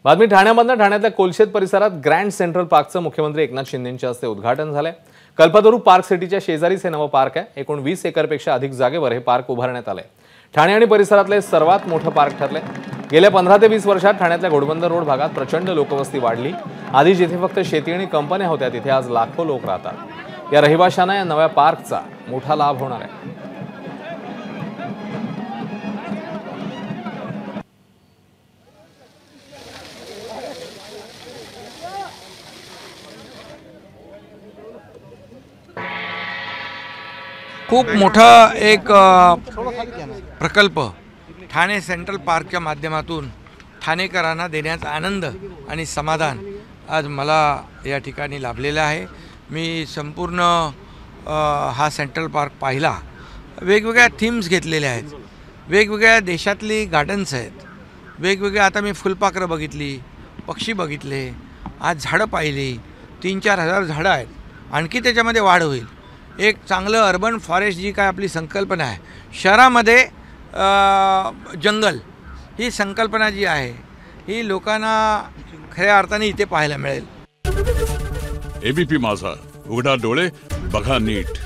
बातमी ठाण्यामधनं ठाण्यातल्या कोलशेत परिसरात ग्रँड सेंट्रल पार्कचं मुख्यमंत्री एकनाथ शिंदेंच्या हस्ते उद्घाटन झालंय। कल्पतरू पार्क सिटीच्या शेजारीच हे नवं पार्क आहे। एकूण 20 एकरपेक्षा अधिक जागेवर हे पार्क उभारण्यात आलंय। ठाणे आणि परिसरातले सर्वात मोठं पार्क ठरलंय। गेल्या 15 ते 20 वर्षात ठाण्यातल्या घोडबंदर रोड भागात प्रचंड लोकवस्ती वाढली। आधी जिथे फक्त शेती आणि कंपन्या होत्या तिथे आज लाखो लोक राहतात। या रहिवाशांना या नव्या पार्कचा मोठा लाभ होणार आहे। खूप मोठा एक प्रकल्प ठाणे सेंट्रल पार्कच्या माध्यमातून ठाणेकरांना देण्याचा आनंद आणि समाधान आज मला या ठिकाणी लाभलेला आहे। मी संपूर्ण हा सेंट्रल पार्क पाहिला। वेगवेगळ्या थीम्स घेतलेल्या आहेत, वेगवेगळ्या देशातली गार्डन्स आहेत, वेगवेगळ्या आता मी फुलपाखरं बघितली, पक्षी बघितले, आज झाडं पाहिली। 3-4 हजार झाडं आहेत, आणखी त्याच्यामध्ये वाढ होईल। एक चांगलं अर्बन फॉरेस्ट जी काय आपली संकल्पना आहे, शहरामध्ये जंगल ही संकल्पना जी आहे ही लोकांना खऱ्या अर्थाने इथे पाहायला मिळेल। एबीपी माझा, उघडा डोळे बघा नीट।